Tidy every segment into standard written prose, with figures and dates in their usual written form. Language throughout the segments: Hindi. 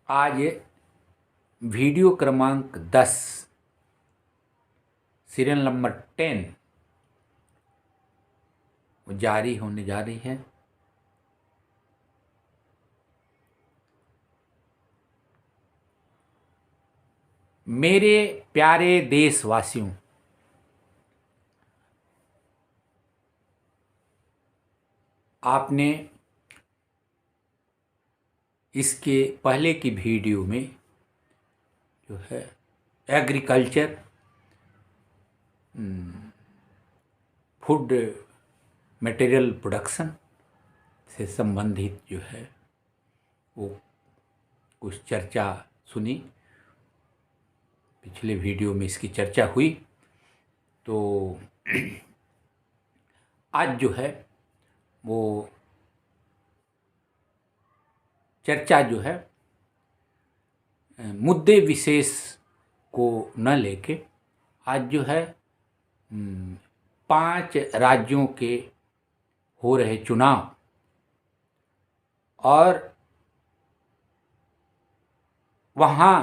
आज वीडियो क्रमांक 10 सीरियल नंबर 10 जारी होने जा रही है। मेरे प्यारे देशवासियों, आपने इसके पहले की वीडियो में जो है एग्रीकल्चर, फूड मटेरियल प्रोडक्शन से संबंधित जो है वो कुछ चर्चा सुनी। पिछले वीडियो में इसकी चर्चा हुई। तो आज जो है वो चर्चा जो है मुद्दे विशेष को न लेके आज जो है 5 राज्यों के हो रहे चुनाव और वहाँ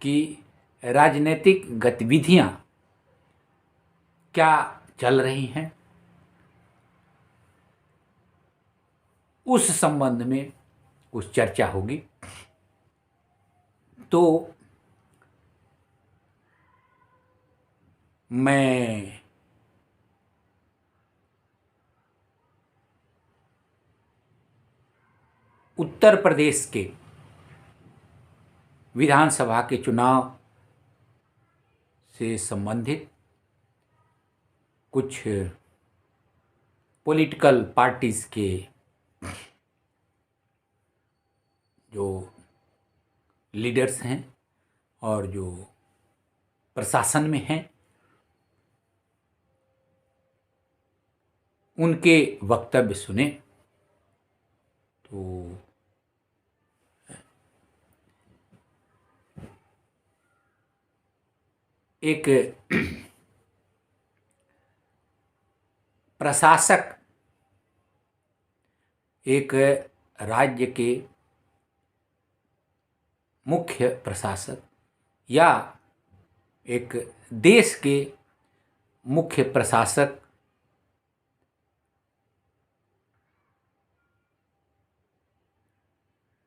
की राजनीतिक गतिविधियाँ क्या चल रही हैं, उस संबंध में कुछ चर्चा होगी। तो मैं उत्तर प्रदेश के विधानसभा के चुनाव से संबंधित कुछ पॉलिटिकल पार्टीज के जो लीडर्स हैं और जो प्रशासन में हैं, उनके वक्तव्य सुने। तो एक प्रशासक एक राज्य के मुख्य प्रशासक या एक देश के मुख्य प्रशासक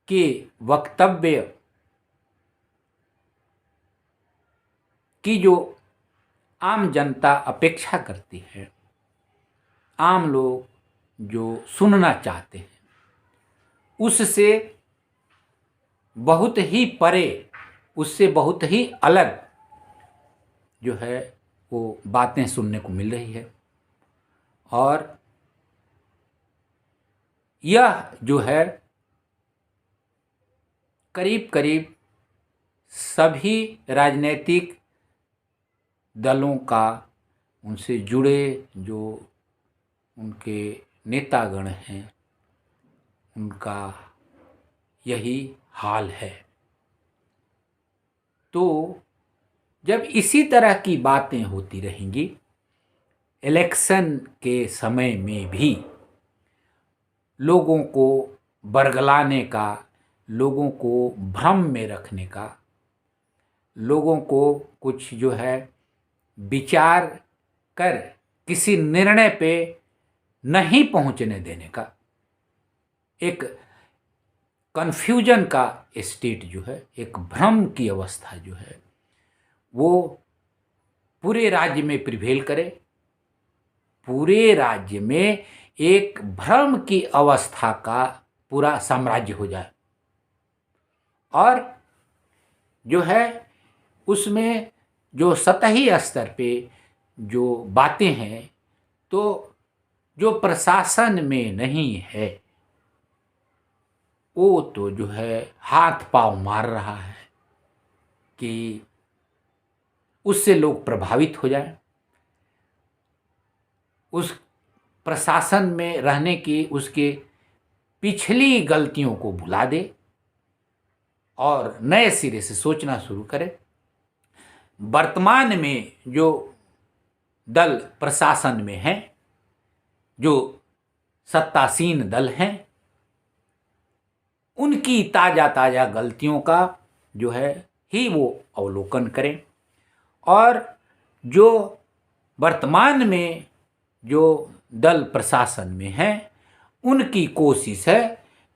के वक्तव्य की जो आम जनता अपेक्षा करती है, आम लोग जो सुनना चाहते हैं, उससे बहुत ही परे, उससे बहुत ही अलग जो है वो बातें सुनने को मिल रही है। और यह जो है करीब करीब सभी राजनीतिक दलों का, उनसे जुड़े जो उनके नेतागण हैं, उनका यही हाल है। तो जब इसी तरह की बातें होती रहेंगी, इलेक्शन के समय में भी लोगों को बरगलाने का, लोगों को भ्रम में रखने का, लोगों को कुछ जो है विचार कर किसी निर्णय पे नहीं पहुंचने देने का, एक कन्फ्यूजन का स्टेट जो है, एक भ्रम की अवस्था जो है वो पूरे राज्य में प्रिवेल करे, पूरे राज्य में एक भ्रम की अवस्था का पूरा साम्राज्य हो जाए और जो है उसमें जो सतही स्तर पे जो बातें हैं, तो जो प्रशासन में नहीं है वो तो जो है हाथ पांव मार रहा है कि उससे लोग प्रभावित हो जाएं, उस प्रशासन में रहने की उसके पिछली गलतियों को भुला दे और नए सिरे से सोचना शुरू करे। वर्तमान में जो दल प्रशासन में हैं, जो सत्तासीन दल हैं, उनकी ताज़ा ताज़ा गलतियों का जो है ही वो अवलोकन करें। और जो वर्तमान में जो दल प्रशासन में हैं उनकी कोशिश है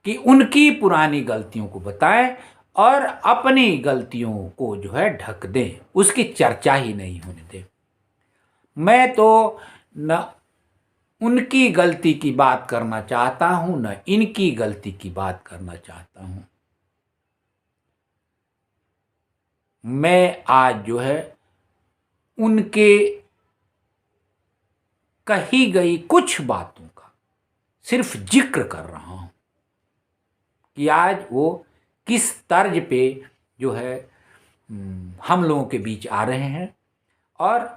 कि उनकी पुरानी गलतियों को बताएं और अपनी गलतियों को जो है ढक दें, उसकी चर्चा ही नहीं होने दें। मैं तो न उनकी गलती की बात करना चाहता हूं न इनकी गलती की बात करना चाहता हूं। मैं आज जो है उनके कही गई कुछ बातों का सिर्फ जिक्र कर रहा हूं कि आज वो किस तर्ज पे जो है हम लोगों के बीच आ रहे हैं और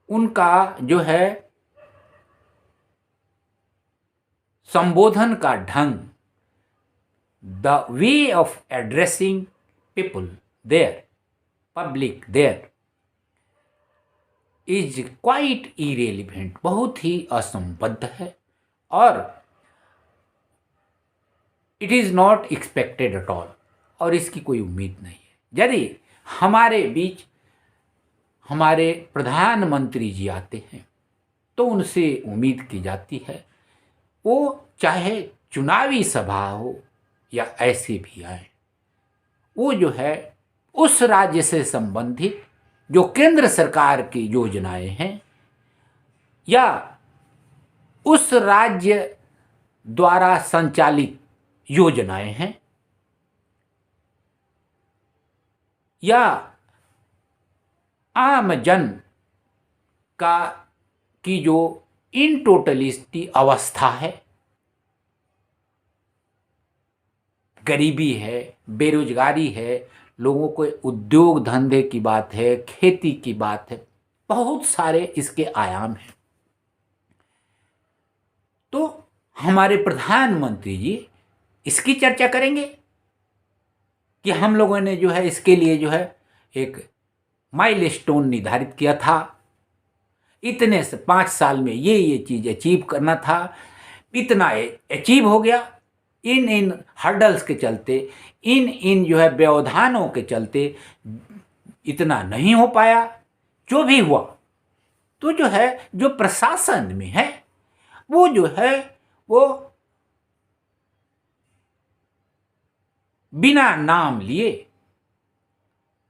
उनका जो है संबोधन का ढंग, the way of addressing people there, public there is quite irrelevant, बहुत ही असंबद्ध है और it is not expected at all, और इसकी कोई उम्मीद नहीं है। यदि हमारे बीच हमारे प्रधानमंत्री जी आते हैं तो उनसे उम्मीद की जाती है वो चाहे चुनावी सभा हो या ऐसे भी आए, वो जो है उस राज्य से संबंधित जो केंद्र सरकार की योजनाएं हैं या उस राज्य द्वारा संचालित योजनाएं हैं या आम जन का की जो इन टोटलिस्टी अवस्था है, गरीबी है, बेरोजगारी है, लोगों को उद्योग धंधे की बात है, खेती की बात है, बहुत सारे इसके आयाम हैं। तो हमारे प्रधानमंत्री जी इसकी चर्चा करेंगे कि हम लोगों ने जो है इसके लिए जो है एक माइलस्टोन निर्धारित किया था, इतने से 5 साल में ये चीज़ अचीव करना था, इतना अचीव हो गया, इन हर्डल्स के चलते, इन जो है व्यवधानों के चलते इतना नहीं हो पाया। जो भी हुआ तो जो है जो प्रशासन में है वो जो है वो बिना नाम लिए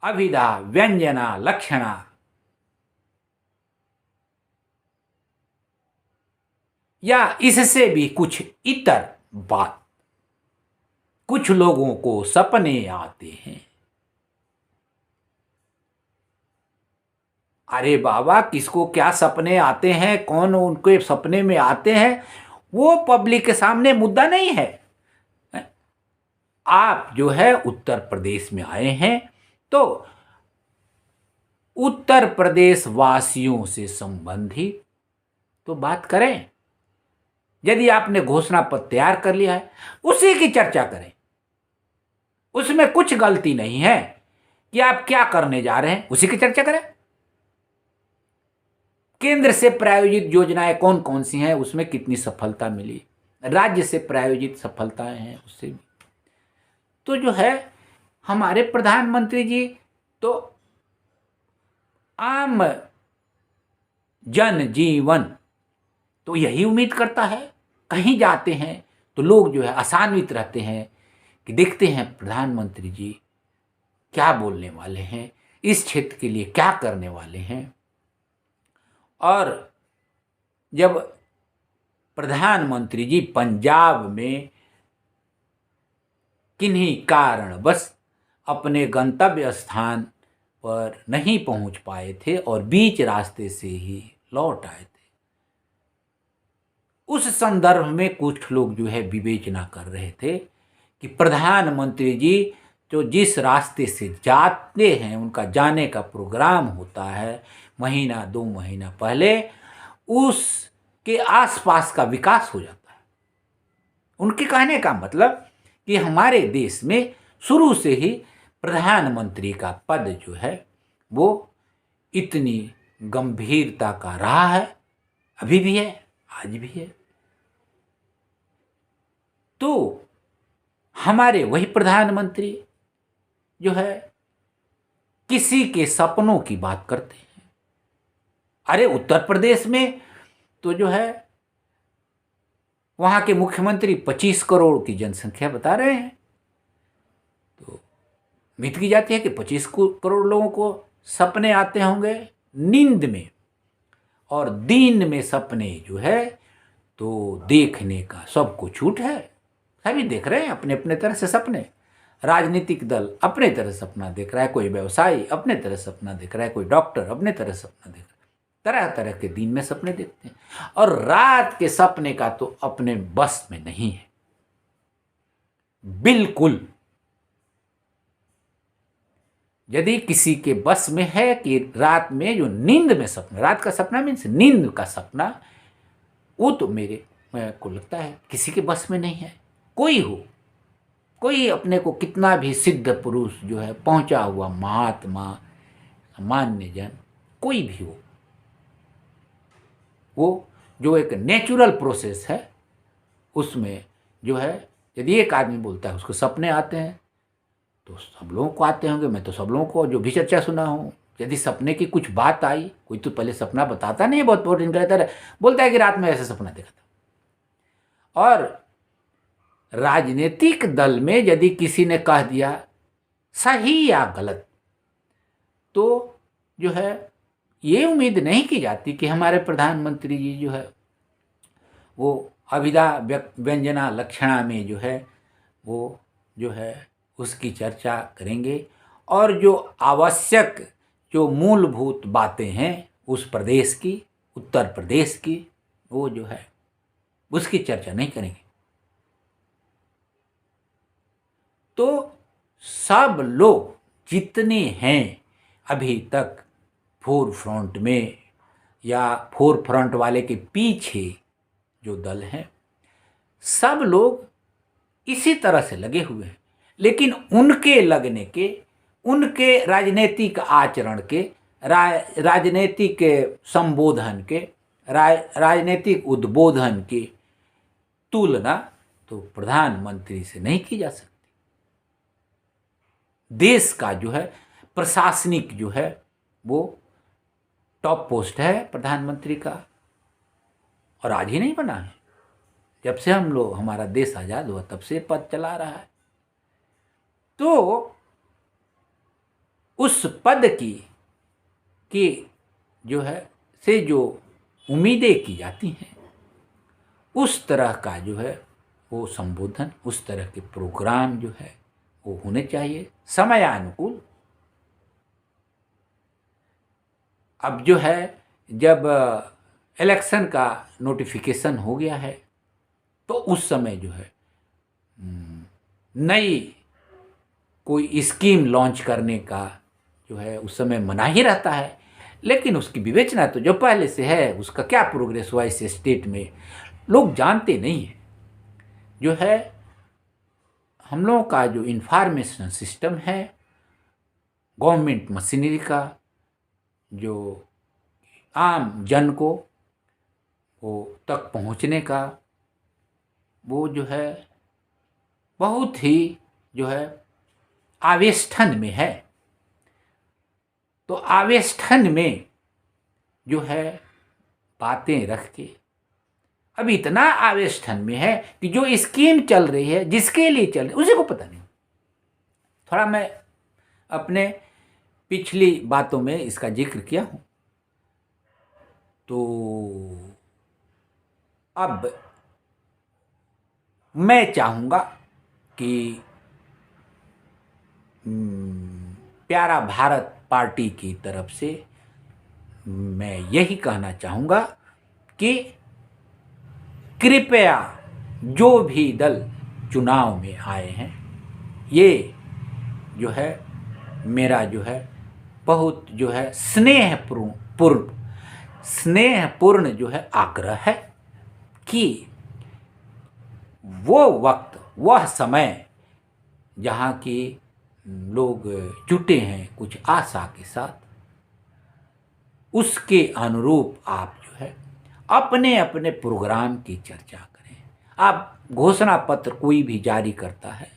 अभिधा व्यंजना लक्षणा या इससे भी कुछ इतर बात कुछ लोगों को सपने आते हैं। अरे बाबा, किसको क्या सपने आते हैं, कौन उनके सपने में आते हैं, वो पब्लिक के सामने मुद्दा नहीं है। आप जो है उत्तर प्रदेश में आए हैं तो उत्तर प्रदेश वासियों से संबंधित तो बात करें। यदि आपने घोषणा पत्र तैयार कर लिया है उसी की चर्चा करें, उसमें कुछ गलती नहीं है कि आप क्या करने जा रहे हैं, उसी की चर्चा करें। केंद्र से प्रायोजित योजनाएं कौन कौन सी हैं, उसमें कितनी सफलता मिली, राज्य से प्रायोजित सफलताएं हैं उससे भी। तो जो है हमारे प्रधानमंत्री जी तो आम जन जीवन तो यही उम्मीद करता है। कहीं जाते हैं तो लोग जो है आशान्वित रहते हैं कि देखते हैं प्रधानमंत्री जी क्या बोलने वाले हैं, इस क्षेत्र के लिए क्या करने वाले हैं। और जब प्रधानमंत्री जी पंजाब में किन्हीं कारण बस अपने गंतव्य स्थान पर नहीं पहुंच पाए थे और बीच रास्ते से ही लौट आए थे, उस संदर्भ में कुछ लोग जो है विवेचना कर रहे थे कि प्रधानमंत्री जी जो जिस रास्ते से जाते हैं, उनका जाने का प्रोग्राम होता है महीना 2 महीना पहले, उसके आसपास का विकास हो जाता है। उनके कहने का मतलब कि हमारे देश में शुरू से ही प्रधानमंत्री का पद जो है वो इतनी गंभीरता का रहा है, अभी भी है, आज भी है। तो हमारे वही प्रधानमंत्री जो है किसी के सपनों की बात करते हैं। अरे उत्तर प्रदेश में तो जो है वहां के मुख्यमंत्री 25 करोड़ की जनसंख्या बता रहे हैं। तो उम्मीद की जाती है कि 25 करोड़ लोगों को सपने आते होंगे नींद में, और दिन में सपने जो है तो देखने का सबको छूट है। सभी देख रहे हैं अपने अपने तरह से सपने। राजनीतिक दल अपने तरह सपना देख रहा है, कोई व्यवसायी अपने तरह सपना देख रहा है, कोई डॉक्टर अपने तरह सपना देख रहा है। तरह तरह के दिन में सपने देखते हैं, और रात के सपने का तो अपने बस में नहीं है बिल्कुल। यदि किसी के बस में है कि रात में जो नींद में सपना, रात का सपना मीन्स नींद का सपना, वो तो मेरे को लगता है किसी के बस में नहीं है। कोई हो, कोई अपने को कितना भी सिद्ध पुरुष जो है, पहुंचा हुआ महात्मा, मान्य जन, कोई भी हो, वो जो एक नेचुरल प्रोसेस है उसमें जो है, यदि एक आदमी बोलता है उसको सपने आते हैं तो सब लोगों को आते होंगे। मैं तो सब लोगों को जो भी चर्चा सुना हूँ, यदि सपने की कुछ बात आई, कोई तो पहले सपना बताता नहीं है, बहुत प्रोटीन रहता है, बोलता है कि रात में ऐसा सपना देखा था। और राजनीतिक दल में यदि किसी ने कह दिया सही या गलत, तो जो है ये उम्मीद नहीं की जाती कि हमारे प्रधानमंत्री जी जो है वो अभिधा व्यंजना लक्षणा में जो है वो जो है उसकी चर्चा करेंगे, और जो आवश्यक जो मूलभूत बातें हैं उस प्रदेश की, उत्तर प्रदेश की, वो जो है उसकी चर्चा नहीं करेंगे। तो सब लोग जितने हैं अभी तक फोर फ्रंट में या फोर फ्रंट वाले के पीछे जो दल हैं, सब लोग इसी तरह से लगे हुए हैं। लेकिन उनके लगने के, उनके राजनीतिक आचरण के, राजनीतिक संबोधन के, राजनीतिक उद्बोधन की तुलना तो प्रधानमंत्री से नहीं की जा सकती। देश का जो है प्रशासनिक जो है वो टॉप पोस्ट है प्रधानमंत्री का, और आज ही नहीं बना है, जब से हम लोग, हमारा देश आज़ाद हुआ तब से पद चला रहा है। तो उस पद की जो है से जो उम्मीदें की जाती हैं, उस तरह का जो है वो संबोधन, उस तरह के प्रोग्राम जो है वो होने चाहिए समयानुकूल। अब जो है जब इलेक्शन का नोटिफिकेशन हो गया है तो उस समय जो है नई कोई स्कीम लॉन्च करने का जो है उस समय मना ही रहता है, लेकिन उसकी विवेचना तो जो पहले से है, उसका क्या प्रोग्रेस हुआ इस स्टेट में लोग जानते नहीं हैं। जो है हम लोगों का जो इंफॉर्मेशन सिस्टम है, गवर्नमेंट मशीनरी का, जो आम जन को वो तक पहुंचने का, वो जो है बहुत ही जो है आवेष्ठन में है। तो आवेष्ठन में जो है बातें रख के, अब इतना आवेष्ठन में है कि जो स्कीम चल रही है, जिसके लिए चल रही है, उसी को पता नहीं। थोड़ा मैं अपने पिछली बातों में इसका जिक्र किया हूं। तो अब मैं चाहूँगा कि प्यारा भारत पार्टी की तरफ से मैं यही कहना चाहूँगा कि कृपया जो भी दल चुनाव में आए हैं, ये जो है मेरा जो है बहुत जो है स्नेहपूर्ण जो है आग्रह है कि वो वक्त, वह समय जहाँ की लोग जुटे हैं कुछ आशा के साथ, उसके अनुरूप आप जो है अपने अपने प्रोग्राम की चर्चा करें, आप घोषणा पत्र कोई भी जारी करता है,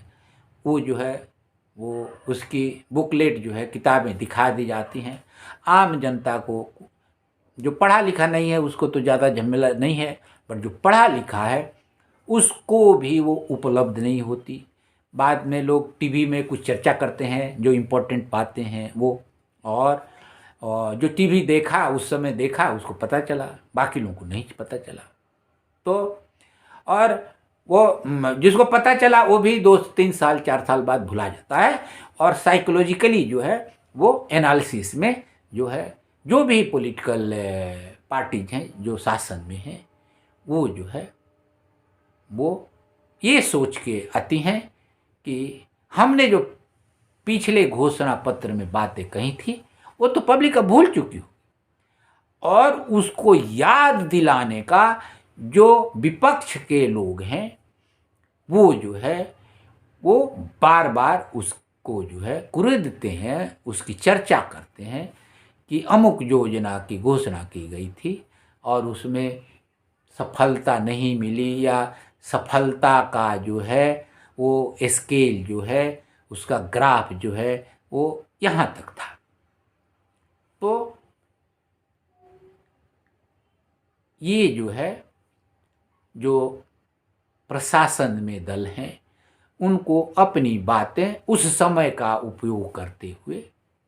वो जो है वो उसकी बुकलेट जो है, किताबें दिखा दी जाती हैं। आम जनता को, जो पढ़ा लिखा नहीं है उसको तो ज़्यादा झमेला नहीं है, पर जो पढ़ा लिखा है उसको भी वो उपलब्ध नहीं होती। बाद में लोग टीवी में कुछ चर्चा करते हैं, जो इम्पोर्टेंट बातें हैं वो, और जो टीवी देखा उस समय देखा उसको पता चला, बाकी लोगों को नहीं पता चला। तो और वो जिसको पता चला वो भी 2-3 साल 4 साल बाद भुला जाता है, और साइकोलॉजिकली जो है वो एनालिसिस में जो है, जो भी पॉलिटिकल पार्टीज हैं जो शासन में हैं, वो जो है वो ये सोच के आती हैं कि हमने जो पिछले घोषणा पत्र में बातें कही थी वो तो पब्लिक अब भूल चुकी हो, और उसको याद दिलाने का जो विपक्ष के लोग हैं वो जो है वो बार बार उसको जो है कुरेदते हैं, उसकी चर्चा करते हैं कि अमुक योजना की घोषणा की गई थी और उसमें सफलता नहीं मिली, या सफलता का जो है वो स्केल जो है, उसका ग्राफ जो है वो यहाँ तक था। तो ये जो है, जो प्रशासन में दल हैं उनको अपनी बातें उस समय का उपयोग करते हुए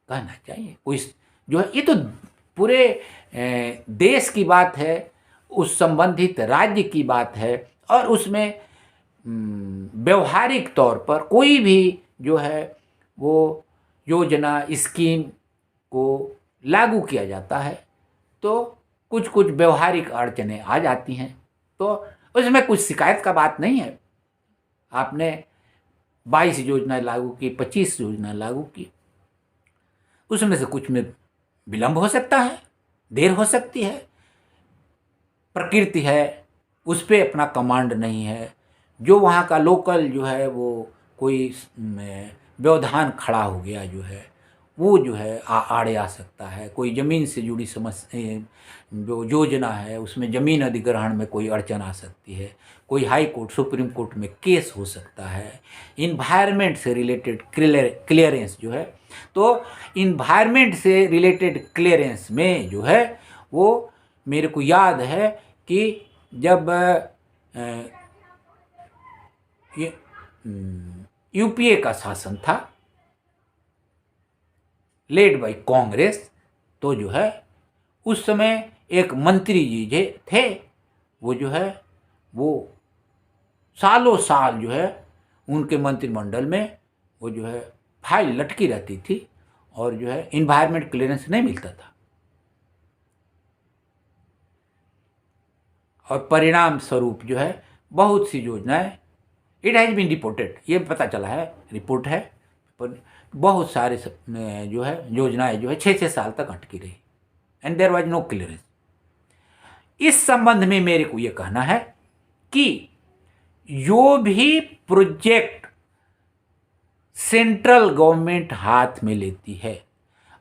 कहना चाहिए। उस जो है, ये तो पूरे देश की बात है, उस संबंधित राज्य की बात है, और उसमें व्यवहारिक तौर पर कोई भी जो है वो योजना स्कीम को लागू किया जाता है तो कुछ कुछ व्यवहारिक अड़चनें आ जाती हैं, तो उसमें कुछ शिकायत का बात नहीं है। आपने 22 योजना लागू की, 25 योजना लागू की, उसमें से कुछ में विलंब हो सकता है, देर हो सकती है, प्रकृति है, उस पर अपना कमांड नहीं है। जो वहाँ का लोकल जो है वो कोई व्यवधान खड़ा हो गया जो है वो जो है आड़े आ सकता है। कोई ज़मीन से जुड़ी समस्या जो योजना है उसमें ज़मीन अधिग्रहण में कोई अड़चन आ सकती है, कोई हाई कोर्ट सुप्रीम कोर्ट में केस हो सकता है। इन्वायरमेंट से रिलेटेड क्लियरेंस जो है, तो इन्वायरमेंट से रिलेटेड क्लियरेंस में जो है वो मेरे को याद है कि जब ये यूपीए का शासन था लेड बाय कांग्रेस, तो जो है उस समय एक मंत्री जी थे, वो जो है वो सालों साल जो है उनके मंत्रिमंडल में वो जो है फाइल लटकी रहती थी और जो है इन्वायरमेंट क्लियरेंस नहीं मिलता था, और परिणाम स्वरूप जो है बहुत सी योजनाएं इट हैज़ बीन रिपोर्टेड, ये पता चला है, रिपोर्ट है, पर बहुत सारे जो है योजनाएं जो है 6-6 साल तक अटकी रही and there was no clearance. इस संबंध में मेरे को ये कहना है कि जो भी प्रोजेक्ट सेंट्रल गवर्नमेंट हाथ में लेती है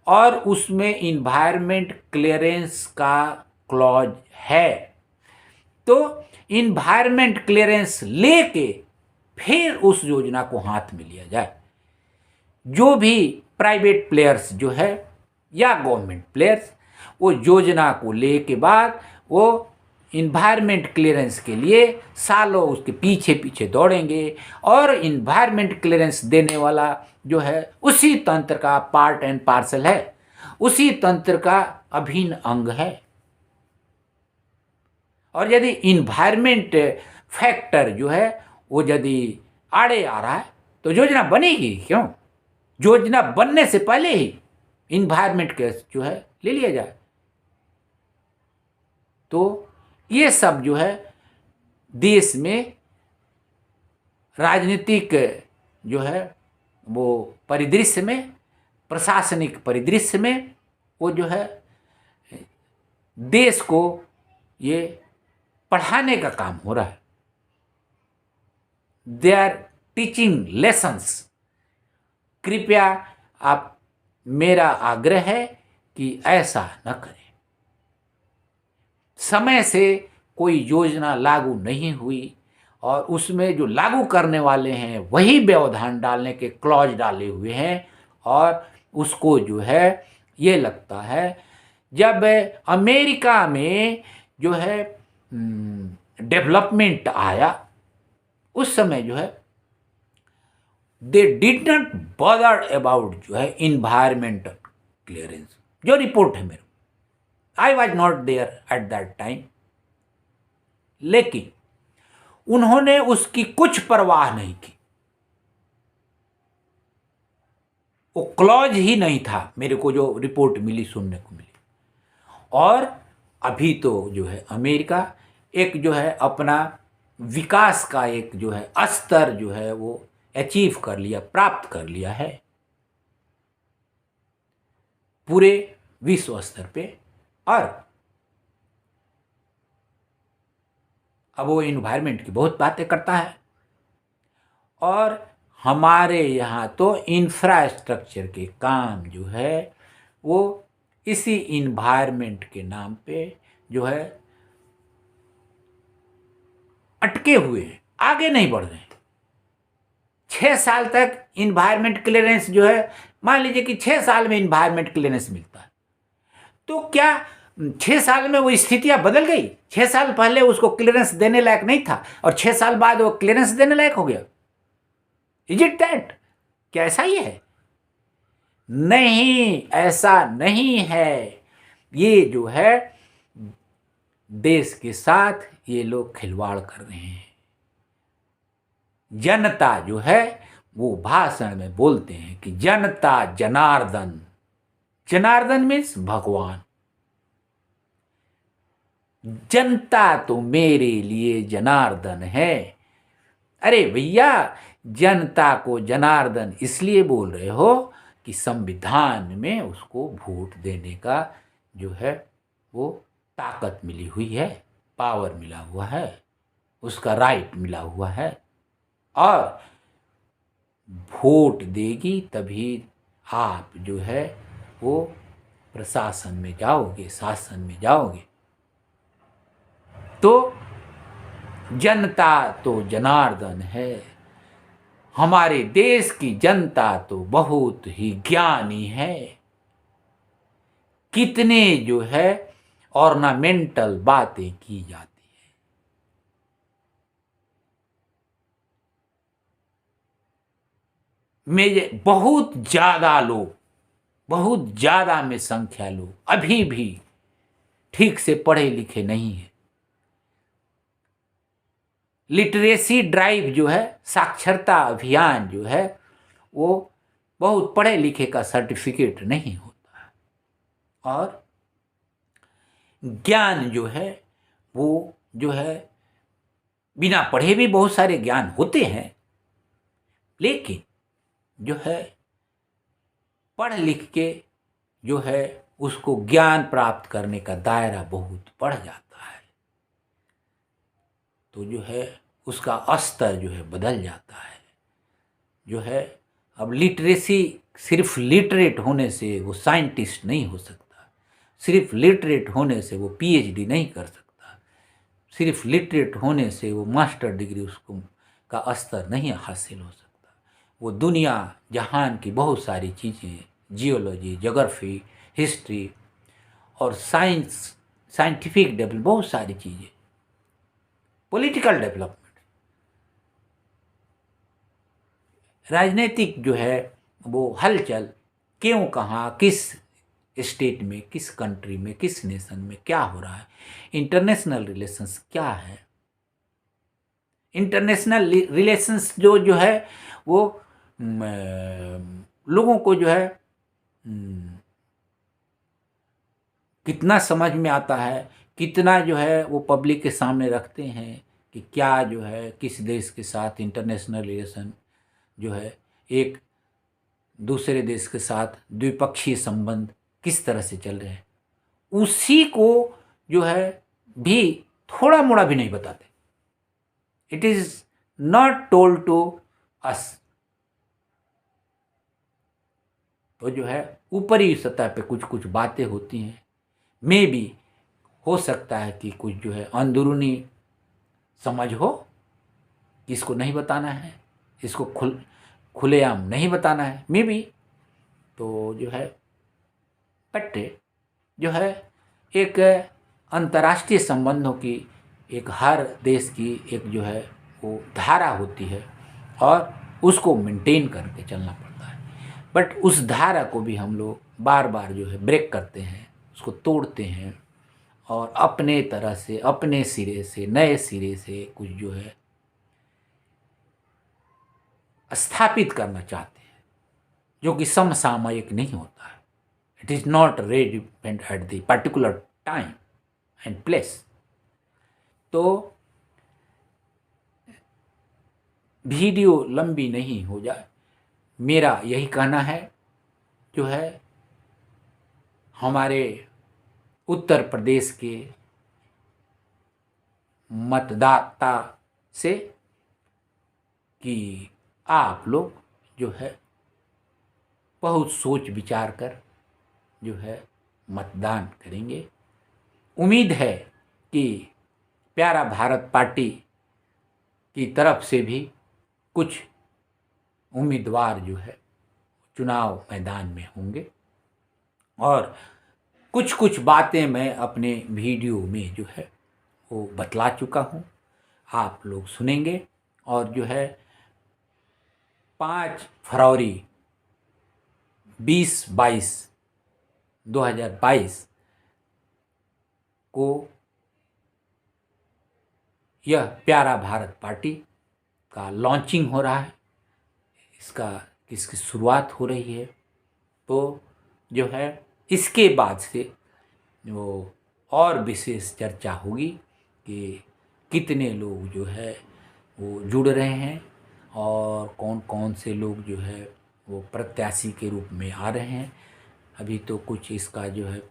और उसमें इन्वायरमेंट क्लियरेंस का क्लॉज है, तो इन्वायरमेंट क्लियरेंस लेके फिर उस योजना को हाथ में लिया जाए। जो भी प्राइवेट प्लेयर्स जो है या गवर्नमेंट प्लेयर्स वो योजना को ले के बाद वो इन्वायरमेंट क्लियरेंस के लिए सालों उसके पीछे पीछे दौड़ेंगे, और इन्वायरमेंट क्लियरेंस देने वाला जो है उसी तंत्र का पार्ट एंड पार्सल है, उसी तंत्र का अभिन्न अंग है। और यदि इन्वायरमेंट फैक्टर जो है वो यदि आड़े आ रहा है तो योजना बनेगी क्यों? योजना बनने से पहले ही इन्वायरमेंट केस जो है ले लिया जाए। तो ये सब जो है देश में राजनीतिक जो है वो परिदृश्य में, प्रशासनिक परिदृश्य में वो जो है देश को ये पढ़ाने का काम हो रहा है। They are teaching lessons. कृपया आप, मेरा आग्रह है कि ऐसा न करें। समय से कोई योजना लागू नहीं हुई और उसमें जो लागू करने वाले हैं वही व्यवधान डालने के क्लॉज डाले हुए हैं। और उसको जो है ये लगता है जब अमेरिका में जो है डेवलपमेंट आया उस समय जो है they did not bother about जो है इन्वायरमेंटल क्लियरेंस। जो रिपोर्ट है मेरे, I was not there at that time, लेकिन उन्होंने उसकी कुछ परवाह नहीं की। वो क्लॉज ही नहीं था मेरे को जो रिपोर्ट मिली, सुनने को मिली। और अभी तो जो है अमेरिका एक जो है अपना विकास का एक जो है स्तर जो है वो अचीव कर लिया, प्राप्त कर लिया है पूरे विश्व स्तर पे। और अब वो इन्वायरमेंट की बहुत बातें करता है। और हमारे यहाँ तो इंफ्रास्ट्रक्चर के काम जो है वो इसी इन्वायरमेंट के नाम पे जो है अटके हुए हैं, आगे नहीं बढ़ रहे हैं। 6 साल तक इन्वायरमेंट क्लियरेंस जो है, मान लीजिए कि 6 साल में इन्वायरमेंट क्लियरेंस मिलता है, तो क्या 6 साल में वो स्थितियां बदल गई? 6 साल पहले उसको क्लियरेंस देने लायक नहीं था और 6 साल बाद वो क्लियरेंस देने लायक हो गया? Is it that? क्या ऐसा ही है? नहीं, ऐसा नहीं है। ये जो है देश के साथ ये लोग खिलवाड़ कर रहे हैं। जनता जो है वो भाषण में बोलते हैं कि जनता जनार्दन, जनार्दन मीन्स भगवान। जनता तो मेरे लिए जनार्दन है। अरे भैया, जनता को जनार्दन इसलिए बोल रहे हो कि संविधान में उसको वोट देने का जो है वो ताकत मिली हुई है, पावर मिला हुआ है, उसका राइट मिला हुआ है। और वोट देगी तभी आप जो है वो प्रशासन में जाओगे, शासन में जाओगे। तो जनता तो जनार्दन है। हमारे देश की जनता तो बहुत ही ज्ञानी है। कितने जो है ऑर्नामेंटल बातें की जाती है। मेरे बहुत ज्यादा लोग, बहुत ज्यादा में संख्या लोग अभी भी ठीक से पढ़े लिखे नहीं है। लिटरेसी ड्राइव जो है, साक्षरता अभियान जो है, वो बहुत पढ़े लिखे का सर्टिफिकेट नहीं होता है। और ज्ञान जो है वो जो है बिना पढ़े भी बहुत सारे ज्ञान होते हैं, लेकिन जो है पढ़ लिख के जो है उसको ज्ञान प्राप्त करने का दायरा बहुत बढ़ जाता है। तो जो है उसका स्तर जो है बदल जाता है। जो है अब लिटरेसी, सिर्फ लिटरेट होने से वो साइंटिस्ट नहीं हो सकता, सिर्फ लिटरेट होने से वो पीएचडी नहीं कर सकता, सिर्फ लिटरेट होने से वो मास्टर डिग्री उसको का स्तर नहीं हासिल हो सकता। वो दुनिया जहान की बहुत सारी चीज़ें, जियोलॉजी, ज्योग्राफी, हिस्ट्री और साइंस, साइंटिफिक डेवलपमेंट, बहुत सारी चीज़ें, पॉलिटिकल डेवलपमेंट, राजनीतिक जो है वो हलचल, क्यों, कहाँ, किस स्टेट में, किस कंट्री में, किस नेशन में क्या हो रहा है, इंटरनेशनल रिलेशंस क्या है। इंटरनेशनल रिलेशंस जो है वो लोगों को जो है कितना समझ में आता है, कितना जो है वो पब्लिक के सामने रखते हैं कि क्या जो है किस देश के साथ इंटरनेशनल रिलेशन जो है, एक दूसरे देश के साथ द्विपक्षीय संबंध किस तरह से चल रहे हैं, उसी को जो है भी थोड़ा मोड़ा भी नहीं बताते। It is not told to us. तो जो है ऊपरी सतह पे कुछ कुछ बातें होती हैं, मे भी हो सकता है कि कुछ जो है अंदरूनी समझ हो, किसको नहीं बताना है, इसको खुलेआम नहीं बताना है, मे बी। तो जो है बट जो है एक अंतर्राष्ट्रीय संबंधों की एक हर देश की एक जो है वो धारा होती है और उसको मेंटेन करके चलना पड़ता है। बट उस धारा को भी हम लोग बार बार जो है ब्रेक करते हैं, उसको तोड़ते हैं और अपने तरह से, अपने सिरे से, नए सिरे से कुछ जो है स्थापित करना चाहते हैं, जो कि समसामयिक नहीं होता है। It is not relevant at the particular time and place. तो वीडियो लंबी नहीं हो जाए, मेरा यही कहना है। जो है हमारे उत्तर प्रदेश के मतदाता से कि आप लोग जो है बहुत सोच विचार कर जो है मतदान करेंगे। उम्मीद है कि प्यारा भारत पार्टी की तरफ से भी कुछ उम्मीदवार जो है चुनाव मैदान में होंगे और कुछ कुछ बातें मैं अपने वीडियो में जो है वो बतला चुका हूँ, आप लोग सुनेंगे। और जो है 5 फरवरी 2022 को यह प्यारा भारत पार्टी का लॉन्चिंग हो रहा है, इसकी शुरुआत हो रही है। तो जो है इसके बाद से वो और विशेष चर्चा होगी कि कितने लोग जो है वो जुड़ रहे हैं और कौन कौन से लोग जो है वो प्रत्याशी के रूप में आ रहे हैं। अभी तो कुछ इसका जो है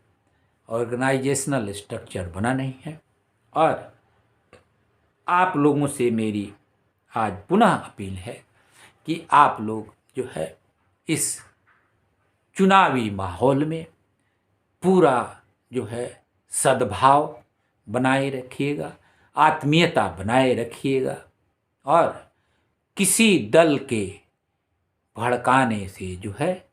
ऑर्गेनाइजेशनल स्ट्रक्चर बना नहीं है। और आप लोगों से मेरी आज पुनः अपील है कि आप लोग जो है इस चुनावी माहौल में पूरा जो है सद्भाव बनाए रखिएगा, आत्मीयता बनाए रखिएगा और किसी दल के भड़काने से जो है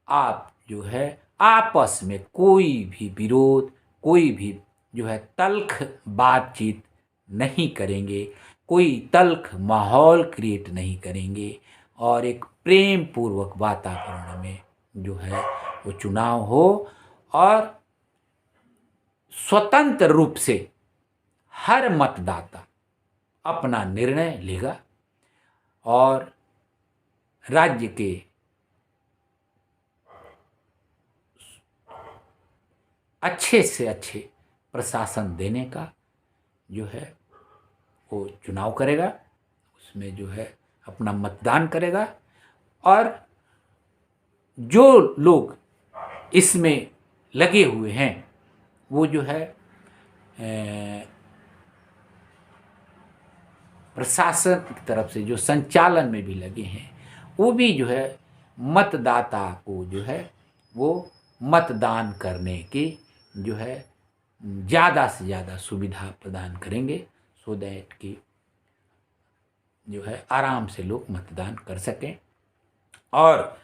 आप जो है आपस में कोई भी विरोध, कोई भी जो है तल्ख बातचीत नहीं करेंगे, कोई तल्ख माहौल क्रिएट नहीं करेंगे और एक प्रेम पूर्वक वातावरण में जो है वो चुनाव हो और स्वतंत्र रूप से हर मतदाता अपना निर्णय लेगा और राज्य के अच्छे से अच्छे प्रशासन देने का जो है वो चुनाव करेगा, उसमें जो है अपना मतदान करेगा। और जो लोग इसमें लगे हुए हैं वो जो है प्रशासन की तरफ से जो संचालन में भी लगे हैं वो भी जो है मतदाता को जो है वो मतदान करने की जो है ज़्यादा से ज़्यादा सुविधा प्रदान करेंगे, सो दैट कि जो है आराम से लोग मतदान कर सकें। और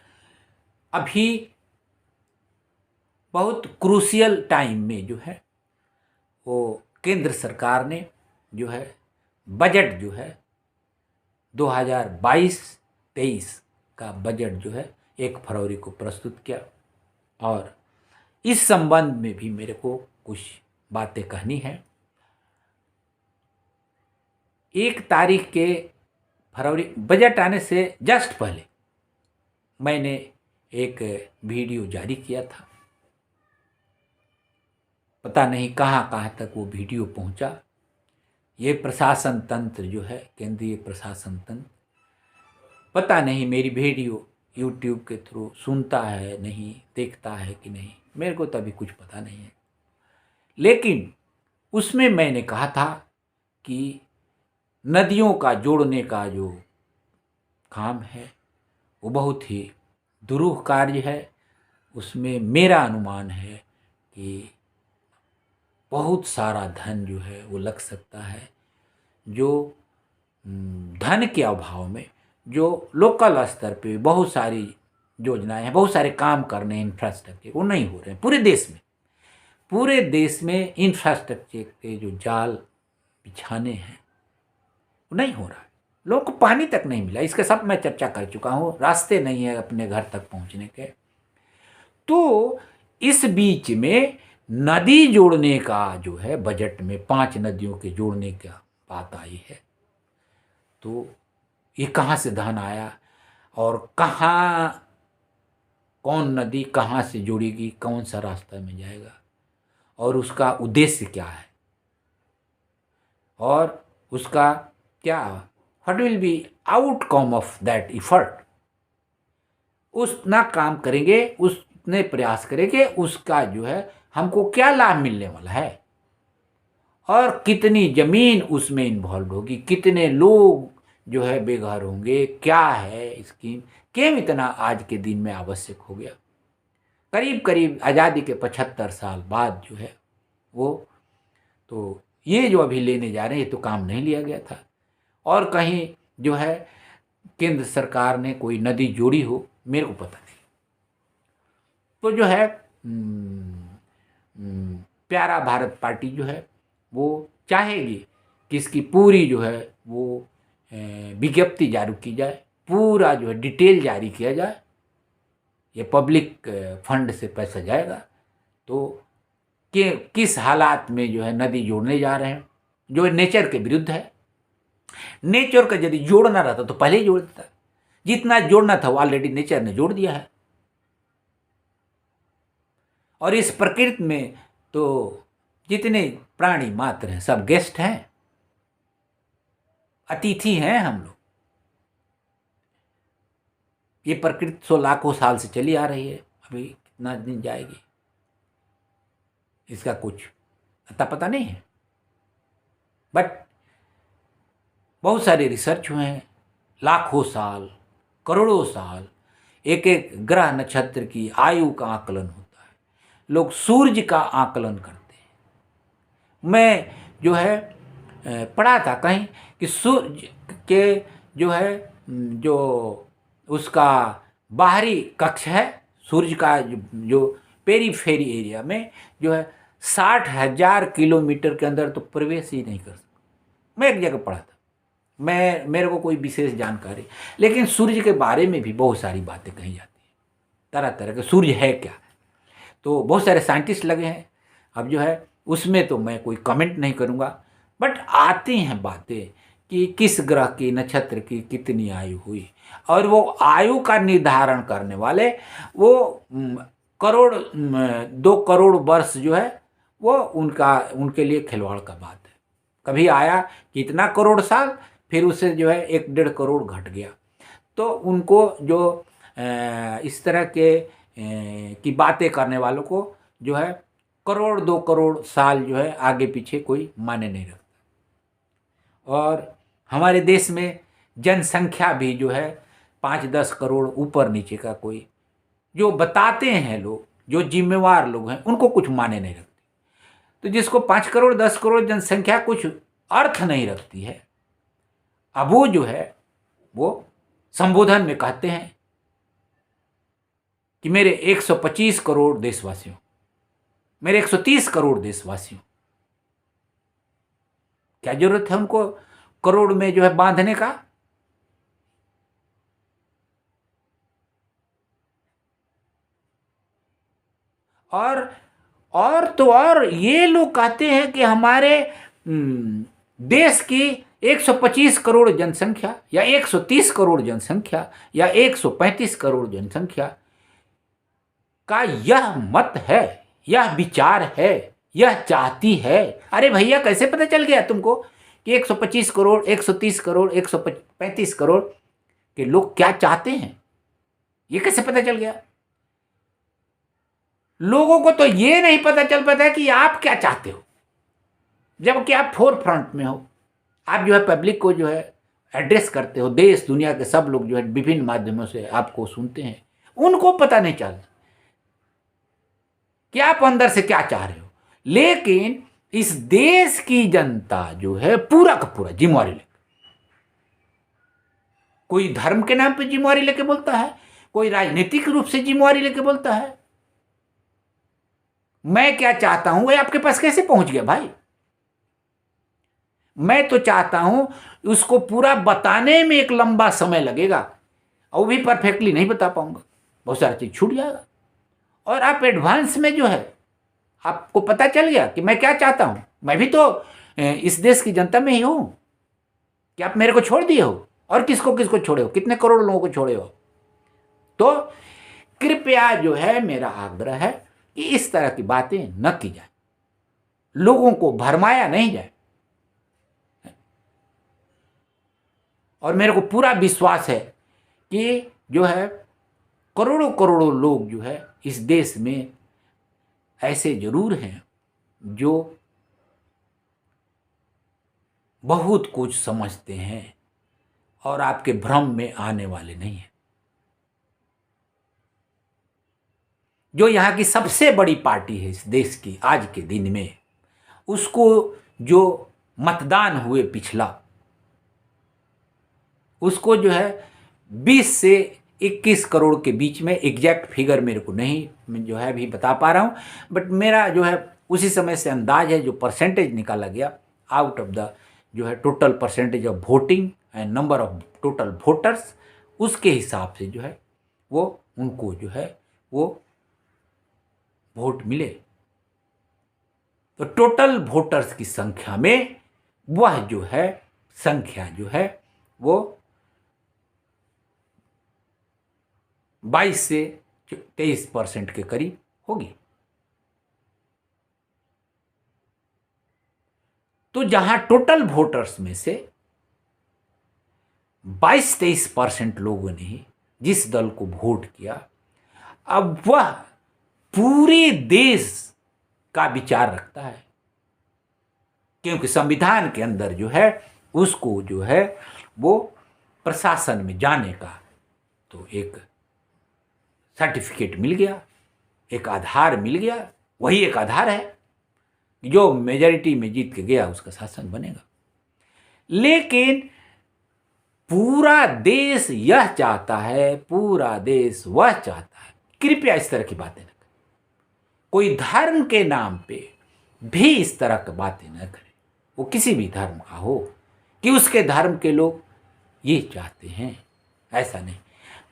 अभी बहुत क्रूशियल टाइम में जो है वो केंद्र सरकार ने जो है बजट जो है 2022-23 का बजट जो है 1 फरवरी को प्रस्तुत किया। और इस संबंध में भी मेरे को कुछ बातें कहनी है। 1 तारीख के फरवरी बजट आने से जस्ट पहले मैंने एक वीडियो जारी किया था। पता नहीं कहाँ कहाँ तक वो वीडियो पहुँचा। ये प्रशासन तंत्र जो है, केंद्रीय प्रशासन तंत्र, पता नहीं मेरी वीडियो यूट्यूब के थ्रू सुनता है नहीं, देखता है कि नहीं, मेरे को तो अभी कुछ पता नहीं है। लेकिन उसमें मैंने कहा था कि नदियों का जोड़ने का जो काम है वो बहुत ही दुरूह कार्य है। उसमें मेरा अनुमान है कि बहुत सारा धन जो है वो लग सकता है, जो धन के अभाव में जो लोकल स्तर पे बहुत सारी योजनाएं हैं, बहुत सारे काम करने इंफ्रास्ट्रक्चर वो नहीं हो रहे हैं पूरे देश में इंफ्रास्ट्रक्चर के जो जाल बिछाने हैं वो नहीं हो रहा है। लोगों को पानी तक नहीं मिला, इसके सब मैं चर्चा कर चुका हूँ। रास्ते नहीं है अपने घर तक पहुँचने के। तो इस बीच में नदी जोड़ने का जो है बजट में 5 नदियों के जोड़ने का बात आई है। तो ये कहाँ से धन आया और कहाँ कौन नदी कहाँ से जुड़ेगी, कौन सा रास्ता में जाएगा और उसका उद्देश्य क्या है और उसका क्या what will be outcome of that effort. उतना काम करेंगे, उतने प्रयास करेंगे, उसका जो है हमको क्या लाभ मिलने वाला है और कितनी जमीन उसमें इन्वॉल्व होगी, कितने लोग जो है बेघर होंगे, क्या है स्कीम, क्यों इतना आज के दिन में आवश्यक हो गया। करीब करीब आज़ादी के 75 साल बाद जो है वो तो ये जो अभी लेने जा रहे हैं ये तो काम नहीं लिया गया था। और कहीं जो है केंद्र सरकार ने कोई नदी जोड़ी हो मेरे को पता नहीं। तो जो है प्यारा भारत पार्टी जो है वो चाहेगी कि इसकी पूरी जो है वो विज्ञप्ति जारी की जाए, पूरा जो है डिटेल जारी किया जाए। ये पब्लिक फंड से पैसा जाएगा तो कि किस हालात में जो है नदी जोड़ने जा रहे हैं, जो नेचर के विरुद्ध है। नेचर का यदि जोड़ना रहता तो पहले ही जोड़ देता, जितना जोड़ना था वो ऑलरेडी नेचर ने जोड़ दिया है। और इस प्रकृति में तो जितने प्राणी मात्र हैं सब गेस्ट हैं, अतिथि हैं हम लोग। ये प्रकृति 100 लाखों साल से चली आ रही है, अभी कितना दिन जाएगी इसका कुछ अता पता नहीं है। बट बहुत सारे रिसर्च हुए हैं, लाखों साल करोड़ों साल एक एक ग्रह नक्षत्र की आयु का आकलन होता है। लोग सूर्य का आकलन करते हैं। मैं जो है पढ़ा था कहीं कि सूर्य के जो है जो उसका बाहरी कक्ष है, सूर्य का जो पेरीफेरी एरिया में जो है 60,000 किलोमीटर के अंदर तो प्रवेश ही नहीं कर सकता। मैं एक जगह पढ़ा था, मेरे को कोई विशेष जानकारी, लेकिन सूर्य के बारे में भी बहुत सारी बातें कही जाती हैं, तरह तरह के। सूर्य है क्या, तो बहुत सारे साइंटिस्ट लगे हैं। अब जो है उसमें तो मैं कोई कमेंट नहीं करूँगा, बट आती हैं बातें कि किस ग्रह की नक्षत्र की कितनी आयु हुई, और वो आयु का निर्धारण करने वाले वो करोड़ 2 करोड़ वर्ष जो है वो उनके लिए खिलवाड़ का बात है। कभी आया कि इतना करोड़ साल, फिर उससे जो है 1-1.5 करोड़ घट गया। तो उनको जो इस तरह के की बातें करने वालों को जो है 1-2 करोड़ साल जो है आगे पीछे कोई माने नहीं रखता। और हमारे देश में जनसंख्या भी जो है 5-10 करोड़ ऊपर नीचे का कोई जो बताते हैं लोग, जो जिम्मेवार लोग हैं, उनको कुछ माने नहीं रखते। तो जिसको 5 करोड़ 10 करोड़ जनसंख्या कुछ अर्थ नहीं रखती है, अब वो जो है वो संबोधन में कहते हैं कि मेरे 125 करोड़ देशवासियों, मेरे 130 करोड़ देशवासियों, क्या जरूरत है उनको करोड़ में जो है बांधने का। और तो और ये लोग कहते हैं कि हमारे देश की 125 करोड़ जनसंख्या या 130 करोड़ जनसंख्या या 135 करोड़ जनसंख्या का यह मत है, यह विचार है, यह चाहती है। अरे भैया कैसे पता चल गया तुमको कि 125 करोड़ 130 करोड़ 135 करोड़ के लोग क्या चाहते हैं? ये कैसे पता चल गया? लोगों को तो ये नहीं पता चल पाता कि आप क्या चाहते हो, जबकि आप फोर फ्रंट में हो। आप जो है पब्लिक को जो है एड्रेस करते हो, देश दुनिया के सब लोग जो है विभिन्न माध्यमों से आपको सुनते हैं, उनको पता नहीं चलता कि आप अंदर से क्या चाह रहे हो। लेकिन इस देश की जनता जो है पूरा का पूरा जिम्मेवारी ले, कोई धर्म के नाम पे जिम्मेवारी लेके बोलता है, कोई राजनीतिक रूप से जिम्मेवारी लेके बोलता है। मैं क्या चाहता हूं वो आपके पास कैसे पहुंच गया भाई? मैं तो चाहता हूं उसको पूरा बताने में एक लंबा समय लगेगा, और वो भी परफेक्टली नहीं बता पाऊंगा, बहुत सारी चीज छूट जाएगा। और आप एडवांस में जो है आपको पता चल गया कि मैं क्या चाहता हूं। मैं भी तो इस देश की जनता में ही हूं कि आप मेरे को छोड़ दिए हो, और किसको किसको छोड़े हो, कितने करोड़ लोगों को छोड़े हो। तो कृपया जो है मेरा आग्रह है कि इस तरह की बातें न की जाए, लोगों को भरमाया नहीं जाए। और मेरे को पूरा विश्वास है कि जो है करोड़ों करोड़ों लोग जो है इस देश में ऐसे जरूर हैं जो बहुत कुछ समझते हैं और आपके भ्रम में आने वाले नहीं हैं। जो यहाँ की सबसे बड़ी पार्टी है इस देश की आज के दिन में, उसको जो मतदान हुए पिछला, उसको जो है 20 से 21 करोड़ के बीच में, एग्जैक्ट फिगर मेरे को नहीं जो है अभी बता पा रहा हूँ, बट मेरा जो है उसी समय से अंदाज है, जो परसेंटेज निकाला गया आउट ऑफ द जो है total percentage of voting and number of total voters, उसके हिसाब से जो है वो उनको जो है वो वोट मिले। तो टोटल वोटर्स की संख्या में वह जो है संख्या जो है वो 22 से 23% के करीब होगी। तो जहां टोटल वोटर्स में से 22-23% लोगों ने जिस दल को वोट किया, अब वह पूरे देश का विचार रखता है, क्योंकि संविधान के अंदर जो है उसको जो है वो प्रशासन में जाने का तो एक सर्टिफिकेट मिल गया, एक आधार मिल गया। वही एक आधार है, जो मेजॉरिटी में जीत के गया उसका शासन बनेगा। लेकिन पूरा देश यह चाहता है, पूरा देश वह चाहता है, कृपया इस तरह की बातें न करें। कोई धर्म के नाम पे भी इस तरह की बातें न करें, वो किसी भी धर्म का हो, कि उसके धर्म के लोग ये चाहते हैं, ऐसा नहीं।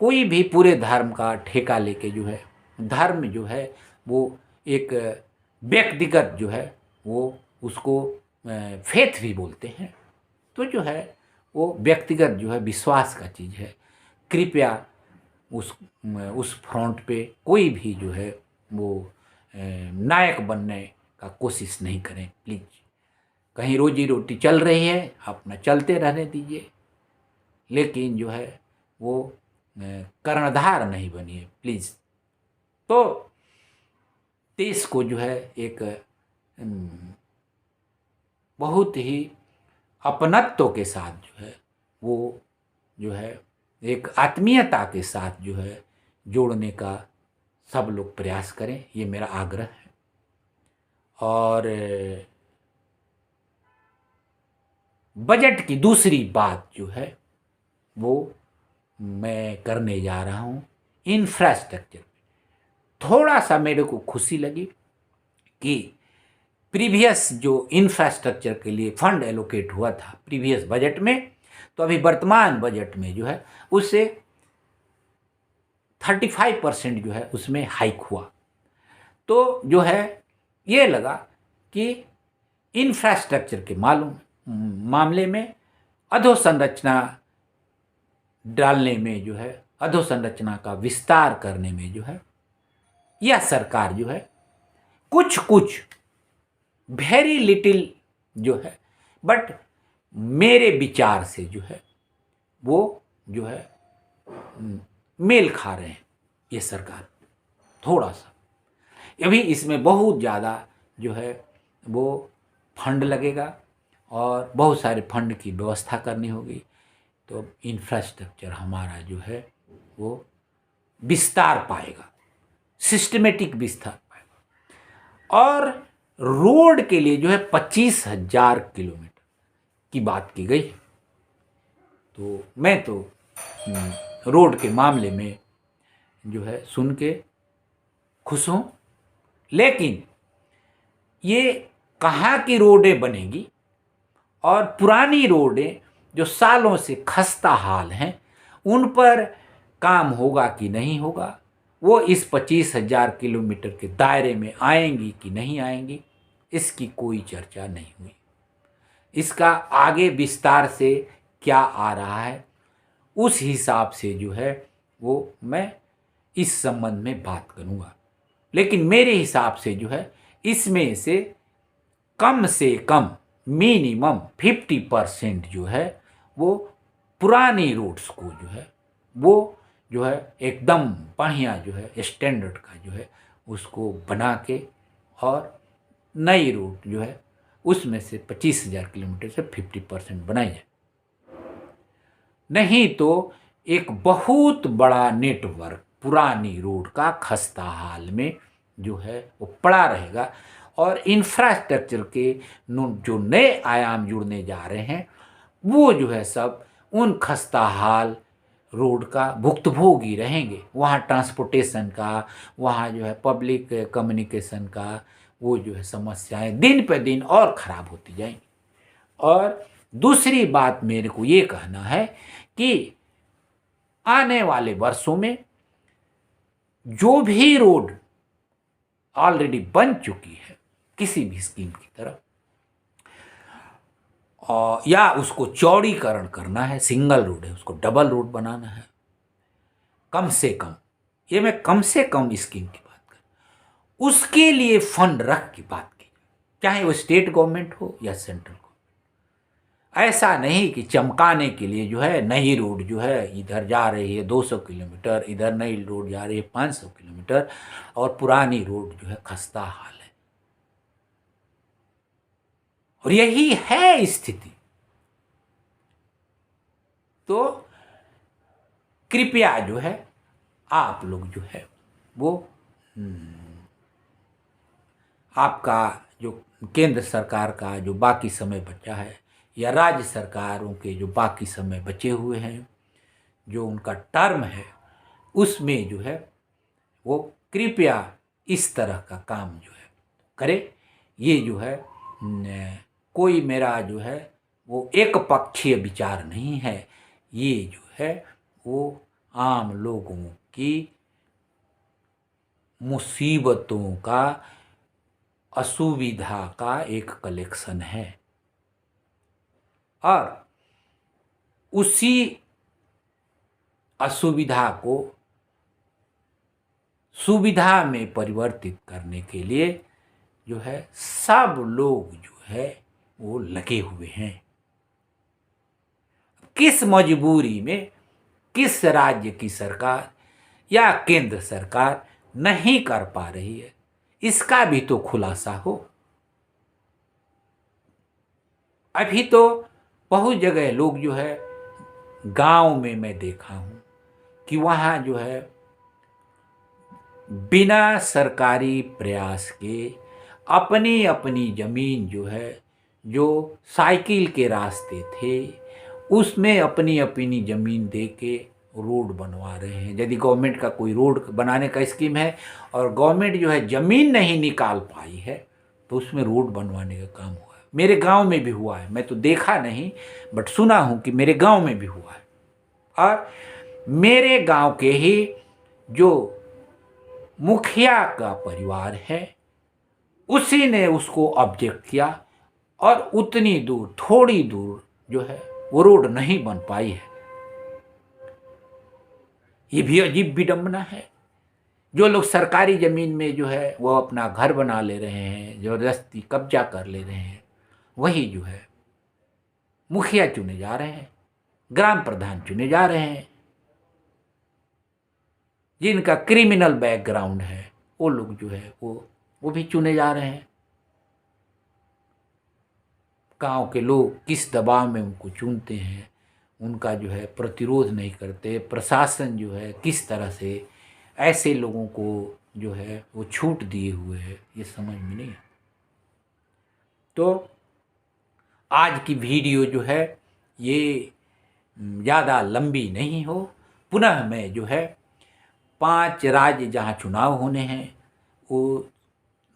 कोई भी पूरे धर्म का ठेका लेके जो है, धर्म जो है वो एक व्यक्तिगत जो है वो उसको फेथ भी बोलते हैं, तो जो है वो व्यक्तिगत जो है विश्वास का चीज़ है। कृपया उस फ्रंट पे कोई भी जो है वो नायक बनने का कोशिश नहीं करें प्लीज़। कहीं रोजी रोटी चल रही है, अपना चलते रहने दीजिए, लेकिन जो है वो कर्णधार नहीं बनिए प्लीज़। तो देश को जो है एक बहुत ही अपनत्व के साथ जो है वो जो है एक आत्मीयता के साथ जो है जोड़ने का सब लोग प्रयास करें, ये मेरा आग्रह है। और बजट की दूसरी बात जो है वो मैं करने जा रहा हूँ इंफ्रास्ट्रक्चर पे। थोड़ा सा मेरे को खुशी लगी कि प्रीवियस जो इंफ्रास्ट्रक्चर के लिए फंड एलोकेट हुआ था प्रीवियस बजट में, तो अभी वर्तमान बजट में जो है उससे 35% जो है उसमें हाइक हुआ। तो जो है ये लगा कि इंफ्रास्ट्रक्चर के मामले में अधोसंरचना डालने में जो है, अधोसंरचना का विस्तार करने में जो है यह सरकार जो है कुछ कुछ वेरी लिटिल जो है, बट मेरे विचार से जो है वो जो है मेल खा रहे हैं ये सरकार थोड़ा सा। अभी इसमें बहुत ज़्यादा जो है वो फंड लगेगा और बहुत सारे फंड की व्यवस्था करनी होगी, तो इंफ्रास्ट्रक्चर हमारा जो है वो विस्तार पाएगा, सिस्टमेटिक विस्तार पाएगा। और रोड के लिए जो है 25,000 किलोमीटर की बात की गई। तो मैं तो रोड के मामले में जो है सुन के खुश हूँ। लेकिन ये कहाँ की रोडें बनेगी और पुरानी रोडें जो सालों से खस्ता हाल हैं उन पर काम होगा कि नहीं होगा, वो इस 25,000 किलोमीटर के दायरे में आएंगी कि नहीं आएंगी, इसकी कोई चर्चा नहीं हुई। इसका आगे विस्तार से क्या आ रहा है उस हिसाब से जो है वो मैं इस संबंध में बात करूँगा। लेकिन मेरे हिसाब से जो है इसमें से कम मिनिमम 50% जो है वो पुरानी रूट्स को जो है एकदम बढ़िया जो है स्टैंडर्ड का जो है उसको बना के और नई रूट जो है उसमें से 25,000 किलोमीटर से 50% बनाई जाए। नहीं तो एक बहुत बड़ा नेटवर्क पुरानी रोड का खस्ता हाल में जो है वो पड़ा रहेगा और इंफ्रास्ट्रक्चर के जो नए आयाम जुड़ने जा रहे हैं वो जो है सब उन खस्ता हाल रोड का भुक्तभोगी रहेंगे। वहाँ ट्रांसपोर्टेशन का, वहाँ जो है पब्लिक कम्युनिकेशन का वो जो है समस्याएं दिन पे दिन और ख़राब होती जाएंगी। और दूसरी बात मेरे को ये कहना है कि आने वाले वर्षों में जो भी रोड ऑलरेडी बन चुकी है किसी भी स्कीम की तरफ या उसको चौड़ीकरण करना है, सिंगल रोड है उसको डबल रोड बनाना है, कम से कम, ये मैं कम से कम स्कीम की बात कर, उसके लिए फंड रख की बात की, चाहे वो स्टेट गवर्नमेंट हो या सेंट्रल गवर्नमेंट। ऐसा नहीं कि चमकाने के लिए जो है नई रोड जो है इधर जा रही है 200 किलोमीटर, इधर नई रोड जा रही है 500 किलोमीटर और पुरानी रोड जो है खस्ता हाल है। और यही है स्थिति। तो कृपया जो है आप लोग जो है वो आपका जो केंद्र सरकार का जो बाकी समय बचा है या राज्य सरकारों के जो बाकी समय बचे हुए हैं, जो उनका टर्म है, उसमें जो है वो कृपया इस तरह का काम जो है करे। ये जो है कोई मेरा जो है वो एक पक्षीय विचार नहीं है, ये जो है वो आम लोगों की मुसीबतों का, असुविधा का एक कलेक्शन है और उसी असुविधा को सुविधा में परिवर्तित करने के लिए जो है सब लोग जो है वो लगे हुए हैं। किस मजबूरी में किस राज्य की सरकार या केंद्र सरकार नहीं कर पा रही है, इसका भी तो खुलासा हो। अभी तो बहुत जगह लोग जो है गांव में मैं देखा हूं कि वहां जो है बिना सरकारी प्रयास के अपनी अपनी जमीन जो है, जो साइकिल के रास्ते थे उसमें अपनी अपनी जमीन दे के रोड बनवा रहे हैं। यदि गवर्नमेंट का कोई रोड बनाने का स्कीम है और गवर्नमेंट जो है जमीन नहीं निकाल पाई है तो उसमें रोड बनवाने का काम हुआ है। मेरे गांव में भी हुआ है, मैं तो देखा नहीं बट सुना हूं कि मेरे गांव में भी हुआ है। और मेरे गांव के ही जो मुखिया का परिवार है उसी ने उसको ऑब्जेक्ट किया और उतनी दूर, थोड़ी दूर जो है वो रोड नहीं बन पाई है। ये भी अजीब विडंबना है। जो लोग सरकारी जमीन में जो है वो अपना घर बना ले रहे हैं, जबरदस्ती कब्जा कर ले रहे हैं, वही जो है मुखिया चुने जा रहे हैं, ग्राम प्रधान चुने जा रहे हैं। जिनका क्रिमिनल बैकग्राउंड है वो लोग जो है वो भी चुने जा रहे हैं। गांव के लोग किस दबाव में उनको चुनते हैं, उनका जो है प्रतिरोध नहीं करते। प्रशासन जो है किस तरह से ऐसे लोगों को जो है वो छूट दिए हुए है, ये समझ में नहीं। तो आज की वीडियो जो है ये ज़्यादा लंबी नहीं हो। पुनः मैं जो है 5 राज्य जहाँ चुनाव होने हैं वो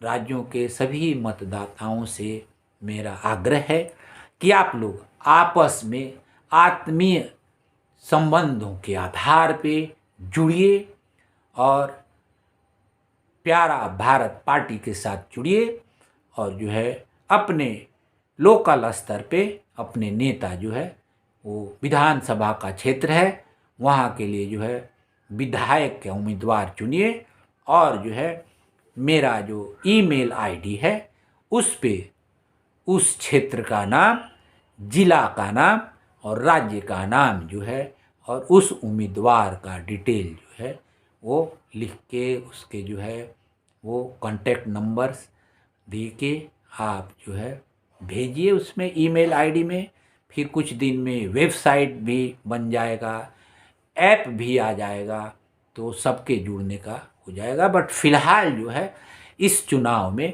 राज्यों के सभी मतदाताओं से मेरा आग्रह है कि आप लोग आपस में आत्मीय संबंधों के आधार पे जुड़िए और प्यारा भारत पार्टी के साथ जुड़िए और जो है अपने लोकल स्तर पे अपने नेता जो है वो विधानसभा का क्षेत्र है वहाँ के लिए जो है विधायक के उम्मीदवार चुनिए और जो है मेरा जो ईमेल आईडी है उस पे उस क्षेत्र का नाम, जिला का नाम और राज्य का नाम जो है और उस उम्मीदवार का डिटेल जो है वो लिख के उसके जो है वो कॉन्टैक्ट नंबर्स दे के आप जो है भेजिए उसमें ईमेल आईडी में। फिर कुछ दिन में वेबसाइट भी बन जाएगा, ऐप भी आ जाएगा, तो सबके जुड़ने का हो जाएगा। बट फिलहाल जो है इस चुनाव में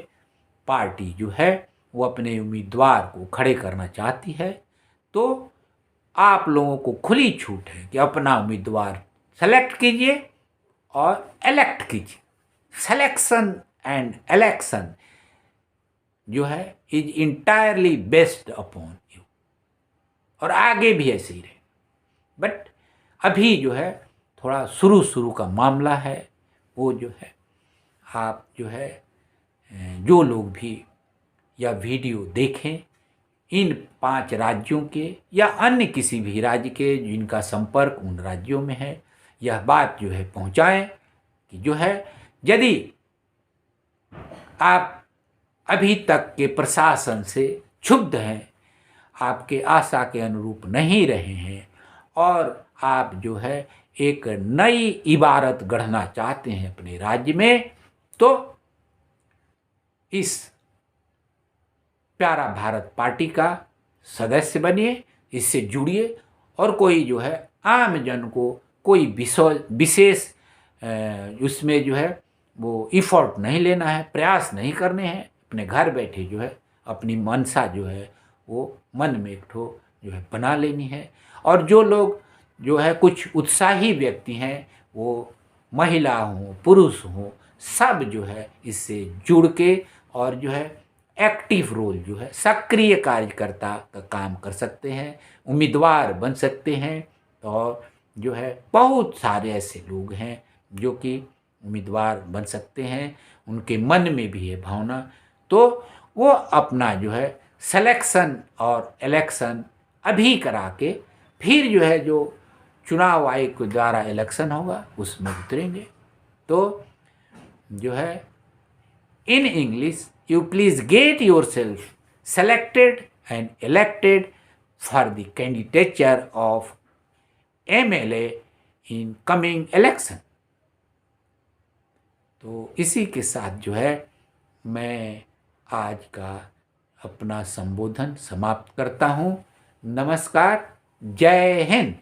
पार्टी जो है वो अपने उम्मीदवार को खड़े करना चाहती है, तो आप लोगों को खुली छूट है कि अपना उम्मीदवार सेलेक्ट कीजिए और इलेक्ट कीजिए। सिलेक्शन एंड इलेक्शन जो है is entirely based upon you और आगे भी ऐसे ही रहे। बट अभी जो है थोड़ा शुरू का मामला है, वो जो है आप जो है जो लोग भी यह वीडियो देखें इन 5 राज्यों के या अन्य किसी भी राज्य के जिनका संपर्क उन राज्यों में है, यह बात जो है पहुंचाएं कि जो है यदि आप अभी तक के प्रशासन से क्षुब्ध हैं, आपके आशा के अनुरूप नहीं रहे हैं और आप जो है एक नई इबारत गढ़ना चाहते हैं अपने राज्य में, तो इस प्यारा भारत पार्टी का सदस्य बनिए, इससे जुड़िए और कोई जो है आम जन को कोई विशेष उसमें जो है वो इफ़ोर्ट नहीं लेना है, प्रयास नहीं करने हैं। अपने घर बैठे जो है अपनी मनसा जो है वो मन में एक ठो जो है बना लेनी है। और जो लोग जो है कुछ उत्साही व्यक्ति हैं, वो महिला हों पुरुष हों, सब जो है इससे जुड़ के और जो है एक्टिव रोल जो है सक्रिय कार्यकर्ता का काम कर सकते हैं, उम्मीदवार बन सकते हैं। और जो है बहुत सारे ऐसे लोग हैं जो कि उम्मीदवार बन सकते हैं, उनके मन में भी है भावना, तो वो अपना जो है सिलेक्शन और इलेक्शन अभी करा के फिर जो है जो चुनाव आयोग के द्वारा इलेक्शन होगा उसमें उतरेंगे। तो जो है in English, you please get yourself selected and elected for the candidature of MLA in coming election। तो इसी के साथ जो है मैं आज का अपना संबोधन समाप्त करता हूँ। नमस्कार, जय हिंद।